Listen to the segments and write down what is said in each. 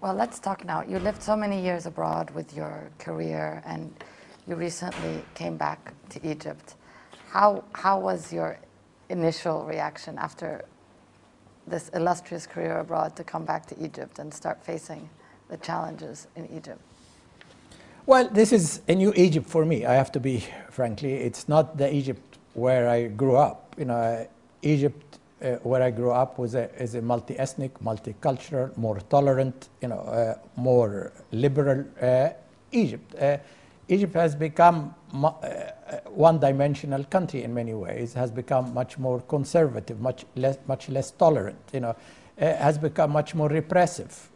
Well, let's talk now. You lived so many years abroad with your career, and you recently came back to Egypt. How was your initial reaction after this illustrious career abroad to come back to Egypt and start facing the challenges in Egypt? Well, this is a new Egypt for me. I have to be frankly, it's not the Egypt where I grew up. You know, Egypt where I grew up is a multi-ethnic, multicultural, more tolerant, more liberal Egypt. Egypt has become one-dimensional country in many ways. Has become much more conservative, much less tolerant. Has become much more repressive.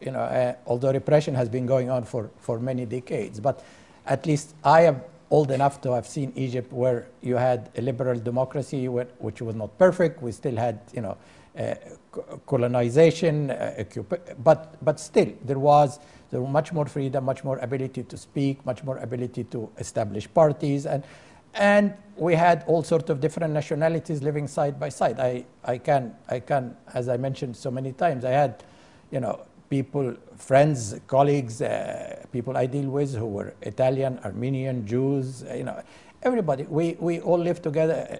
Although repression has been going on for many decades, but at least I am old enough to have seen Egypt where you had a liberal democracy which was not perfect. We still had, colonization, but still there was much more freedom, much more ability to speak, much more ability to establish parties, and we had all sorts of different nationalities living side by side. I can, as I mentioned so many times, I had, people, friends, colleagues, people I deal with who were Italian, Armenian, Jews, everybody. We all lived together.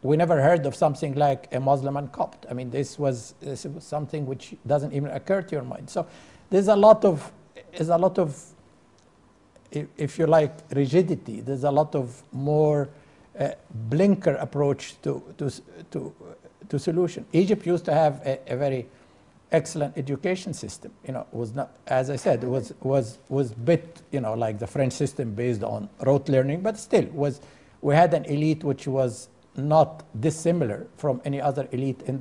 We never heard of something like a Muslim and Copt. I mean, this was something which doesn't even occur to your mind. So there's a lot of, if you like, rigidity. There's a lot of more blinker approach to solution. Egypt used to have a very excellent education system. Was not, as I said, was bit, like the French system based on rote learning, but still we had an elite which was not dissimilar from any other elite in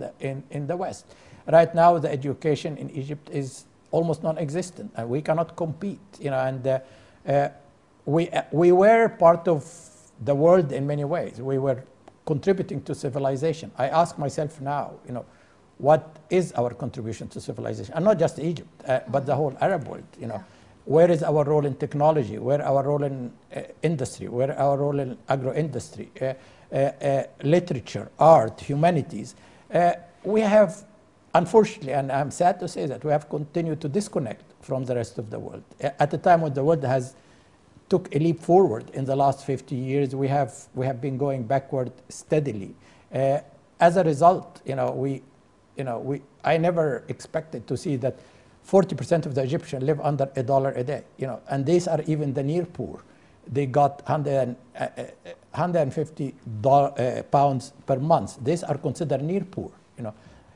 the West. Right now, the education in Egypt is almost non-existent, and we cannot compete. And we were part of the world in many ways. We were contributing to civilization. I ask myself now, what is our contribution to civilization? And not just Egypt, but the whole Arab world. Where is our role in technology? Where our role in industry? Where our role in agro-industry? Literature, art, humanities. We have, unfortunately, and I'm sad to say that, we have continued to disconnect from the rest of the world. At the time when the world has took a leap forward in the last 50 years, we have been going backward steadily. As a result, I never expected to see that 40% of the Egyptians live under $1 a day, and these are even the near poor. They got 150 pounds per month. These are considered near poor.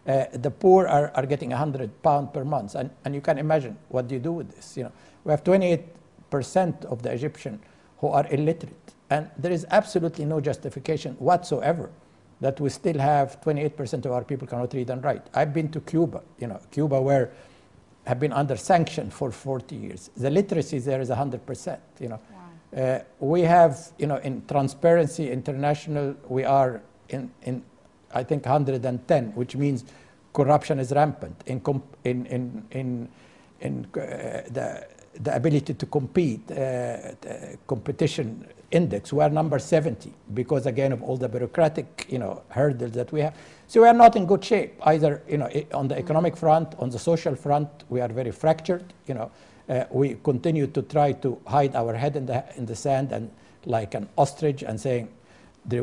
The poor are getting 100 pounds per month, and you can imagine what do you do with this. We have 28% of the Egyptians who are illiterate, and there is absolutely no justification whatsoever that we still have 28% of our people cannot read and write. I've been to Cuba, Cuba where have been under sanction for 40 years. The literacy there is 100%, Wow. We have, in Transparency International, we are in I think 110, which means corruption is rampant. In the ability to compete, competition index, we are number 70 because again of all the bureaucratic hurdles that we have. So we are not in good shape either. On the economic front, on the social front, we are very fractured. We continue to try to hide our head in the sand and like an ostrich and saying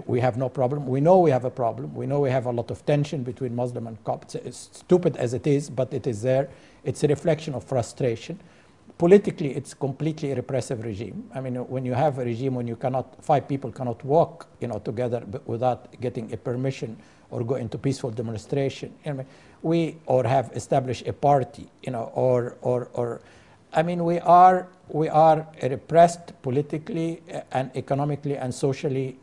we have no problem. We know we have a problem. We know we have a lot of tension between Muslim and Copts. It's stupid as it is, but it is there. It's a reflection of frustration. Politically, it's completely a repressive regime. I mean, when you have a regime when you cannot, 5 people cannot walk, together without getting a permission or go into peaceful demonstration, or have established a party, I mean, we are repressed politically and economically and socially,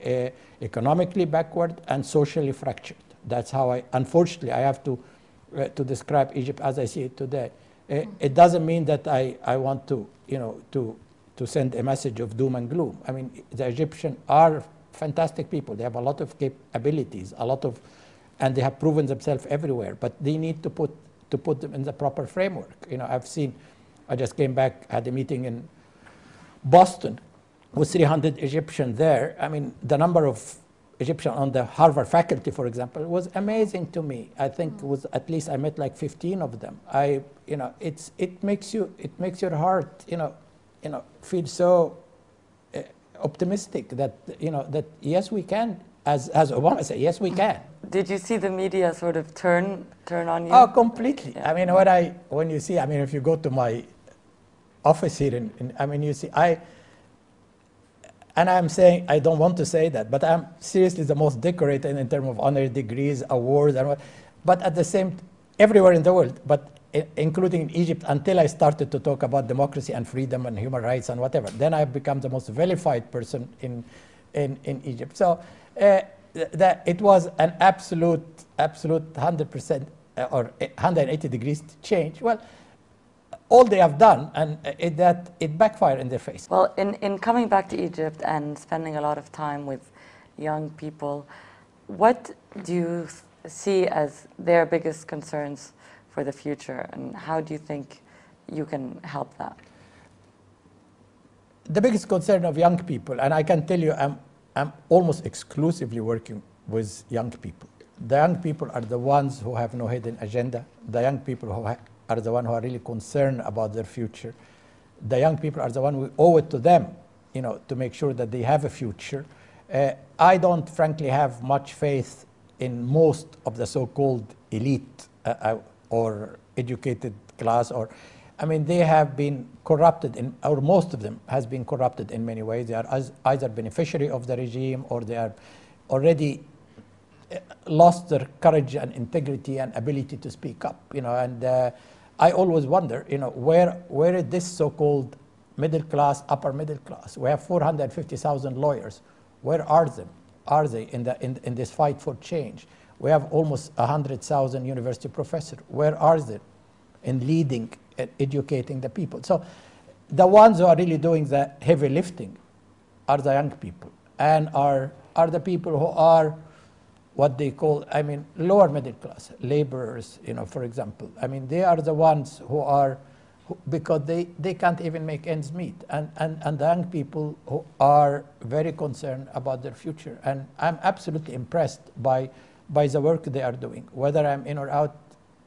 economically backward and socially fractured. That's how unfortunately, I have to describe Egypt as I see it today. It doesn't mean that I want to send a message of doom and gloom. I mean, the Egyptians are fantastic people. They have a lot of capabilities, and they have proven themselves everywhere. But they need to put them in the proper framework. I just came back, had a meeting in Boston with 300 Egyptians there. I mean, the number of Egyptian on the Harvard faculty, for example, was amazing to me. I think it was at least I met like 15 of them. It makes your heart, feel so optimistic that that yes we can, as Obama said, yes we can. Did you see the media sort of turn on you? Oh, completely. Yeah. I mean, when you see, I mean, if you go to my office here, I mean, you see, and I'm saying, I don't want to say that, but I'm seriously the most decorated in terms of honorary degrees, awards, but at the same, everywhere in the world, but including in Egypt, until I started to talk about democracy and freedom and human rights and whatever. Then I become the most vilified person in Egypt. So it was an absolute 100% or 180 degrees change. Well, all they have done, and it backfired in their face. Well, in coming back to Egypt and spending a lot of time with young people, what do you see as their biggest concerns for the future, and how do you think you can help that? The biggest concern of young people, and I can tell you I'm almost exclusively working with young people. The young people are the ones who have no hidden agenda. The young people who are the ones who are really concerned about their future. The young people are the ones we owe it to them, to make sure that they have a future. I don't frankly have much faith in most of the so-called elite or educated class, I mean, they have been corrupted, or most of them has been corrupted in many ways. They are either beneficiary of the regime, or they are already lost their courage and integrity and ability to speak up. And I always wonder, where is this so-called middle class, upper middle class? We have 450,000 lawyers. Where are they? Are they in this fight for change? We have almost 100,000 university professors. Where are they in leading, educating the people? So the ones who are really doing the heavy lifting are the young people, and are the people who are what they call, I mean, lower middle class, laborers, for example. I mean, they are the ones who are, because they can't even make ends meet. And the young people who are very concerned about their future. And I'm absolutely impressed by the work they are doing, whether I'm in or out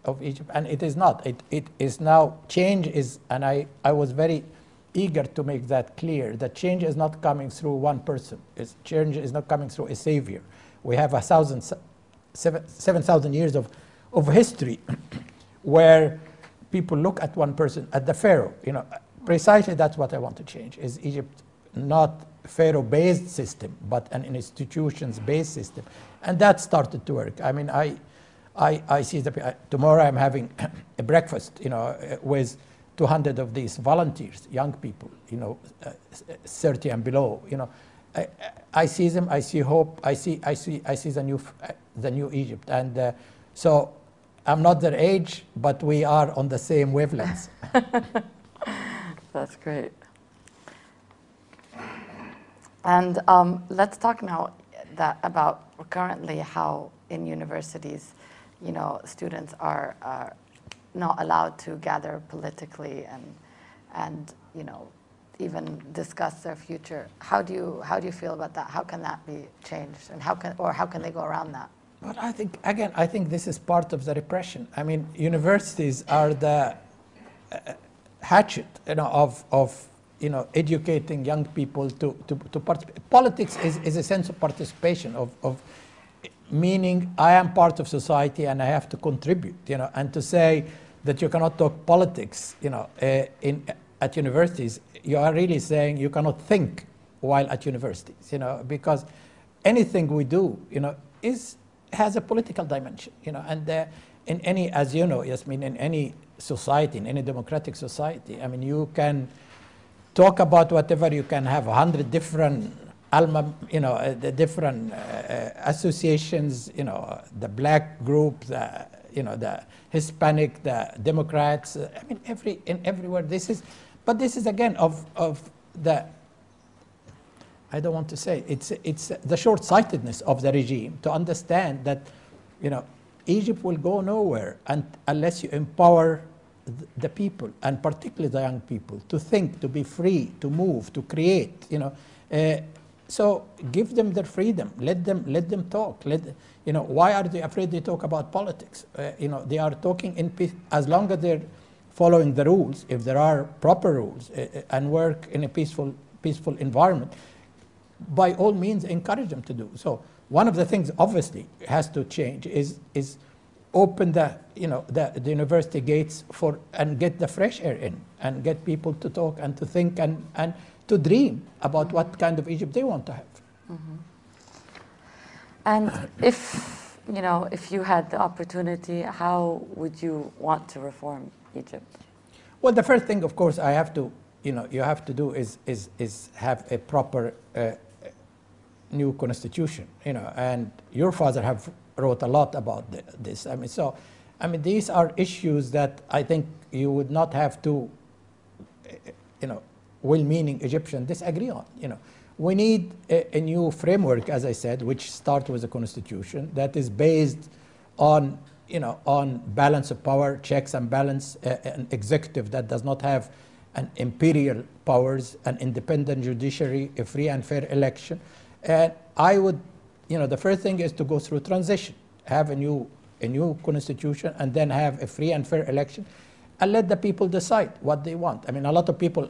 of Egypt. And it is not, it is now, change is, and I was very eager to make that clear, that change is not coming through one person. Change is not coming through a savior. We have 7,000 years of history where people look at one person, at the pharaoh. Precisely that's what I want to change. Is Egypt not pharaoh-based system, but an institutions-based system? And that started to work. I mean, I see tomorrow I'm having a breakfast, with 200 of these volunteers, young people, 30 and below. I see them. I see hope. I see the new Egypt. And so I'm not their age, but we are on the same wavelengths. That's great. And let's talk now about currently how in universities, students are not allowed to gather politically and even discuss their future. How do you feel about that? How can that be changed, and how can they go around that? Well, I think this is part of the repression. I mean, universities are the hatchet, of educating young people to participate. Politics is a sense of participation, of meaning I am part of society and I have to contribute, and to say that you cannot talk politics, at universities, you are really saying you cannot think while at universities, because anything we do, has a political dimension, and in any, as you know, Yasmin, in any society, in any democratic society, I mean, you can talk about whatever, you can have 100 different the different associations, the black group, the Hispanic, the Democrats, I mean, everywhere this is, but this is again of the, I don't want to say, it's the short-sightedness of the regime to understand that, Egypt will go nowhere unless you empower the people, and particularly the young people, to think, to be free, to move, to create, So give them their freedom. Let them talk. Why are they afraid to talk about politics? They are talking in peace as long as they're following the rules. If there are proper rules and work in a peaceful environment, by all means encourage them to do so. One of the things obviously has to change is open the university gates and get the fresh air in and get people to talk and to think and to dream about what kind of Egypt they want to have. Mm-hmm. And if you had the opportunity, how would you want to reform Egypt? Well, the first thing, of course, you have to do is have a proper new constitution, and your father have wrote a lot about this. These are issues that I think you would not have to, well-meaning Egyptians disagree on. We need a new framework, as I said, which starts with a constitution that is based on, on balance of power, checks and balance, an executive that does not have an imperial powers, an independent judiciary, a free and fair election. And I would, the first thing is to go through transition, have a new constitution, and then have a free and fair election, and let the people decide what they want. A lot of people,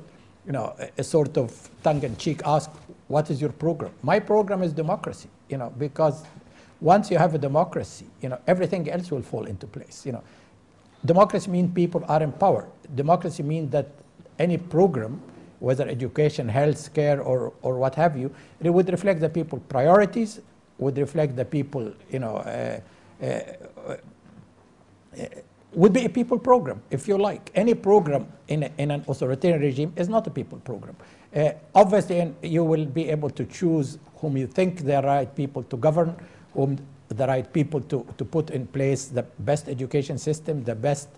a sort of tongue-in-cheek ask, what is your program? My program is democracy, because once you have a democracy, everything else will fall into place. Democracy means people are empowered. Democracy means that any program, whether education, health care, or what have you, it would reflect the people's priorities, would reflect the people, would be a people program, if you like. Any program in an authoritarian regime is not a people program. Obviously, you will be able to choose whom you think the right people to govern, whom the right people to put in place the best education system, the best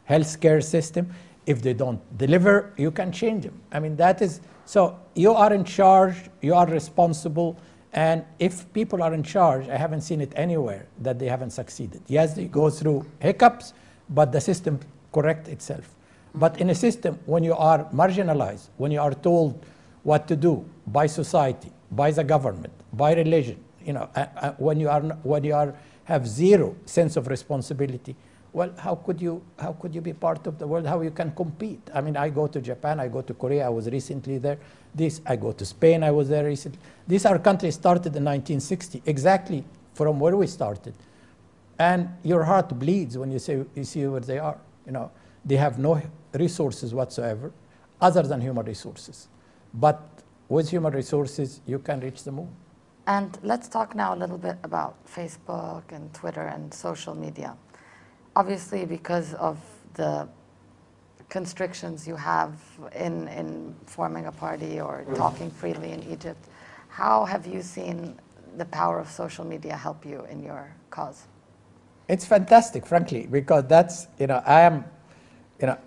healthcare system. If they don't deliver, you can change them. That is, so you are in charge, you are responsible, and if people are in charge, I haven't seen it anywhere that they haven't succeeded. Yes, they go through hiccups, but the system corrects itself. But in a system, when you are marginalized, when you are told what to do by society, by the government, by religion, when you have zero sense of responsibility, well, how could you be part of the world? How you can compete? I go to Japan, I go to Korea, I was recently there. I go to Spain, I was there recently. These are countries started in 1960, exactly from where we started. And your heart bleeds when you see where they are. They have no resources whatsoever, other than human resources. But with human resources, you can reach the moon. And let's talk now a little bit about Facebook and Twitter and social media. Obviously, because of the constrictions you have in forming a party or talking freely in Egypt, how have you seen the power of social media help you in your cause? It's fantastic, frankly, because that's, I am,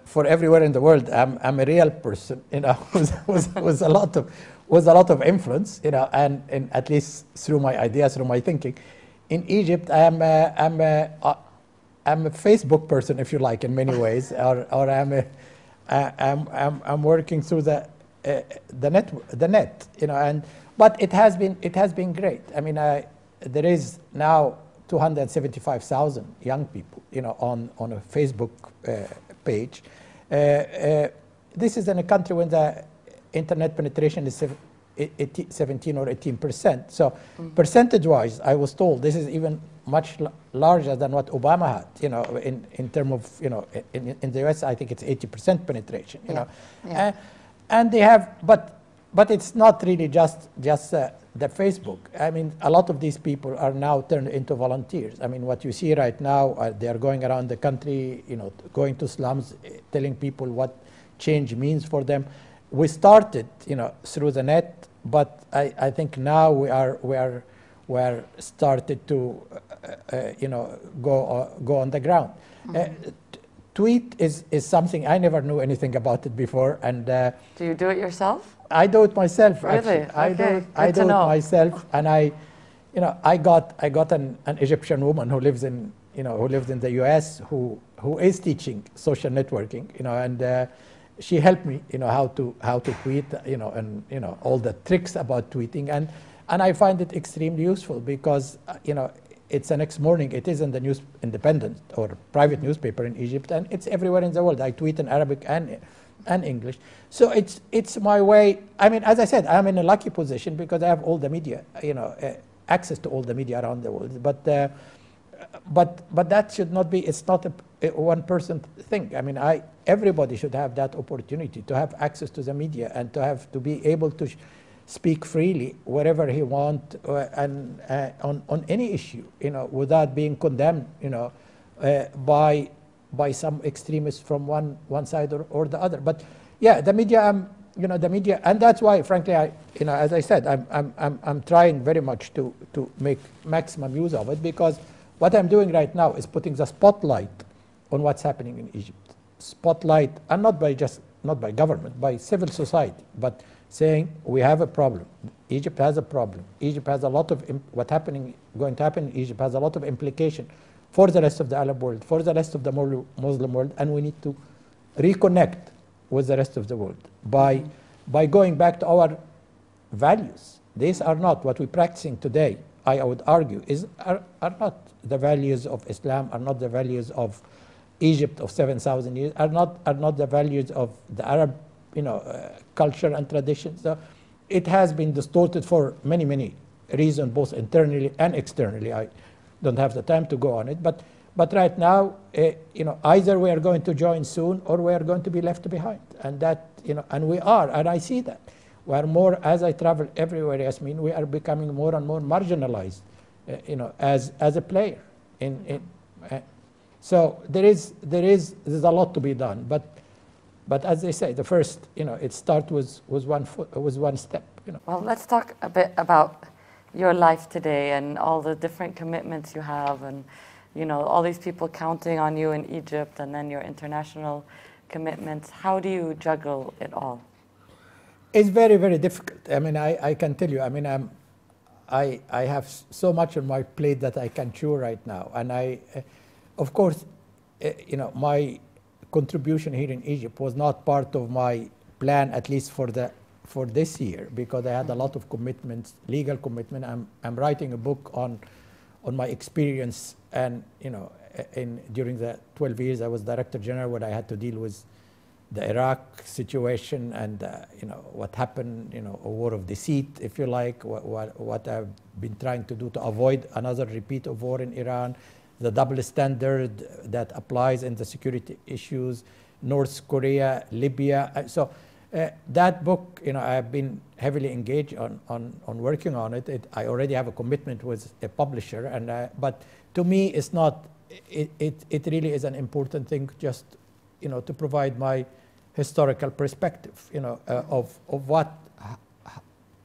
for everywhere in the world, I'm a real person, with a lot of influence, and at least through my ideas, through my thinking. In Egypt, I'm a Facebook person, if you like, in many ways, or I'm working through the net, but it has been great. There is now 275,000 young people, on a Facebook page. This is in a country when the internet penetration is 17 or 18%. So percentage-wise, I was told this is even much larger than what Obama had, in terms of, in the US, I think it's 80% penetration, and they have, but it's not really just the Facebook. A lot of these people are now turned into volunteers. What you see right now, they are going around the country, going to slums, telling people what change means for them. We started, through the net, but I think now we are started to, go on the ground. Tweet is something I never knew anything about it before, and do you do it yourself? I do it myself. Really? Actually. I do it myself, and I got an Egyptian woman who lives in the US who is teaching social networking, and she helped me, how to tweet, and all the tricks about tweeting, And I find it extremely useful because, you know, it's the next morning, it is in the News Independent or private newspaper in Egypt, and it's everywhere in the world. I tweet in Arabic and English. So it's my way. I mean, as I said, I'm in a lucky position because I have all the media, you know, access to all the media around the world. But that should not be, it's not a one-person thing. I mean, everybody should have that opportunity to have access to the media and to be able to speak freely wherever he wants and on any issue, you know, without being condemned, you know, by some extremists from one side or the other. But yeah, the media, you know, the media, and that's why, frankly, you know, as I said, I'm trying very much to make maximum use of it, because what I'm doing right now is putting the spotlight on what's happening in Egypt. Spotlight, and not by government, by civil society, but saying we have a problem. Egypt has a problem. Egypt has a lot of going to happen in Egypt has a lot of implication for the rest of the Arab world, for the rest of the Muslim world, and we need to reconnect with the rest of the world by going back to our values. These are not what we're practicing today. I would argue are not the values of Islam, are not the values of Egypt of 7,000 years, are not the values of the Arab, you know, culture and tradition. So it has been distorted for many reasons, both internally and externally. I don't have the time to go on it, but right now, you know, either we are going to join soon or we are going to be left behind, and that, you know, and we are, and I see that we are more, as I travel everywhere, Yasmin, we are becoming more and more marginalized, you know, as a player. So there's a lot to be done, but as they say, the first, you know, it starts with one step, you know. Well, let's talk a bit about your life today and all the different commitments you have, and, you know, all these people counting on you in Egypt, and then your international commitments. How do you juggle it all? It's very difficult. I mean, I can tell you, I mean, I have so much on my plate that I can chew right now, and of course, you know, my contribution here in Egypt was not part of my plan, at least for this year, because I had a lot of commitments, legal commitment. I'm writing a book on my experience, and, you know, during the 12 years I was Director General, where I had to deal with the Iraq situation and you know, what happened, you know, a war of deceit, if you like, what I've been trying to do to avoid another repeat of war in Iran, the double standard that applies in the security issues, North Korea, Libya. So that book, you know, I've been heavily engaged on working on it. I already have a commitment with a publisher, and but to me, it's not. It really is an important thing, just, you know, to provide my historical perspective, you know, of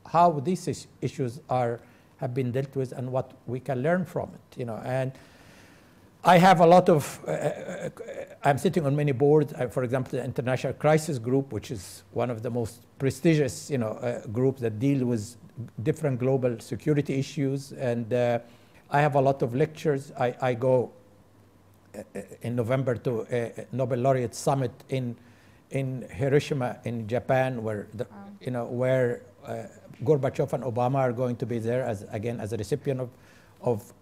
how these issues have been dealt with and what we can learn from it, you know. And I have a lot of, I'm sitting on many boards, for example, the International Crisis Group, which is one of the most prestigious, you know, groups that deal with different global security issues. And I have a lot of lectures. I go in November to a Nobel Laureate Summit in Hiroshima in Japan, where, you know, where Gorbachev and Obama are going to be there as a recipient of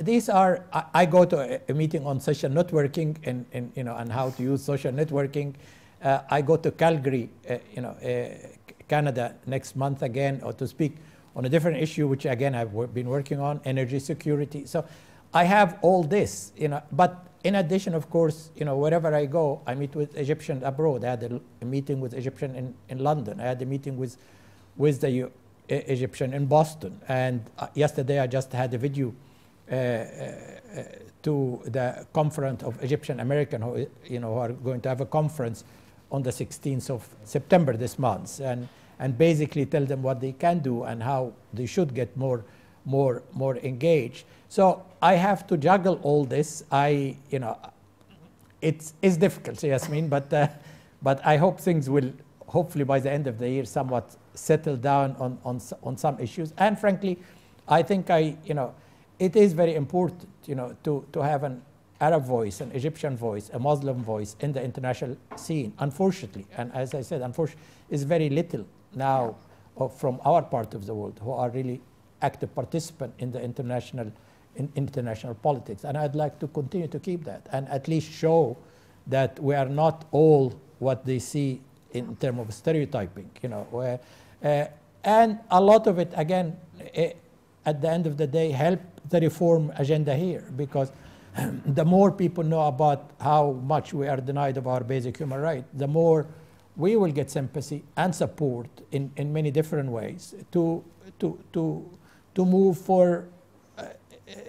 these are, I go to a meeting on social networking and you know, and how to use social networking. I go to Calgary, you know, Canada next month again, or to speak on a different issue, which again I've been working on, energy security. So I have all this, you know, but in addition, of course, you know, wherever I go, I meet with Egyptians abroad. I had a meeting with Egyptian in London. I had a meeting with the Egyptian in Boston, and yesterday I just had a video to the conference of Egyptian American who, you know, who are going to have a conference on the 16th of September this month, and basically tell them what they can do and how they should get more engaged. So I have to juggle all this. You know, it's difficult, Yasmin, but I hope things will, hopefully by the end of the year, somewhat settle down on some issues. And frankly, I think you know, it is very important, you know, to have an Arab voice, an Egyptian voice, a Muslim voice in the international scene. Unfortunately, and as I said, unfortunately, is very little now from our part of the world who are really active participant in the international politics. And I'd like to continue to keep that and at least show that we are not all what they see in terms of stereotyping, you know. And a lot of it, again, at the end of the day, help the reform agenda here, because the more people know about how much we are denied of our basic human rights, the more we will get sympathy and support in many different ways to move for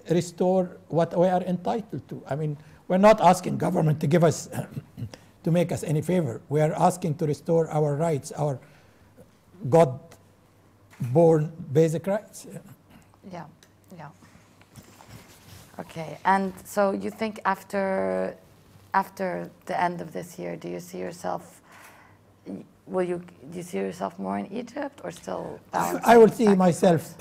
restore what we are entitled to. I mean, we're not asking government to give us to make us any favor. We are asking to restore our rights, our God-born basic rights. Yeah, yeah. Okay, and so you think after the end of this year, do you see yourself? Do you see yourself more in Egypt or still? I will see myself,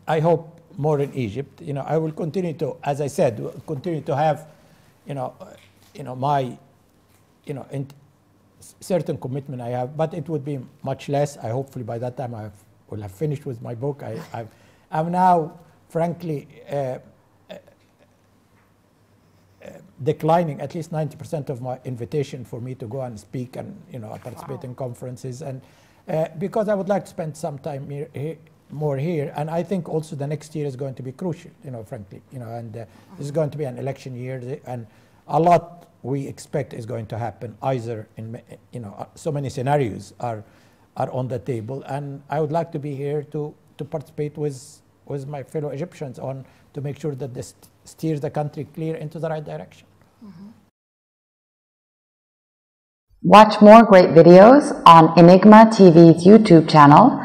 I hope, more in Egypt. You know, I will continue to, as I said, continue to have, my, certain commitment I have, but it would be much less. I hopefully by that time I will have finished with my book. I'm now, frankly, declining at least 90% of my invitation for me to go and speak and participate in conferences, and because I would like to spend some time more here, and I think also the next year is going to be crucial, frankly, and this is going to be an election year, and a lot we expect is going to happen either in, so many scenarios are on the table, and I would like to be here to participate with my fellow Egyptians on to make sure that this steers the country clear into the right direction. Mm-hmm. Watch more great videos on Enigma TV's YouTube channel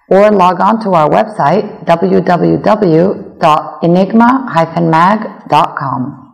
or log on to our website www.enigma-mag.com.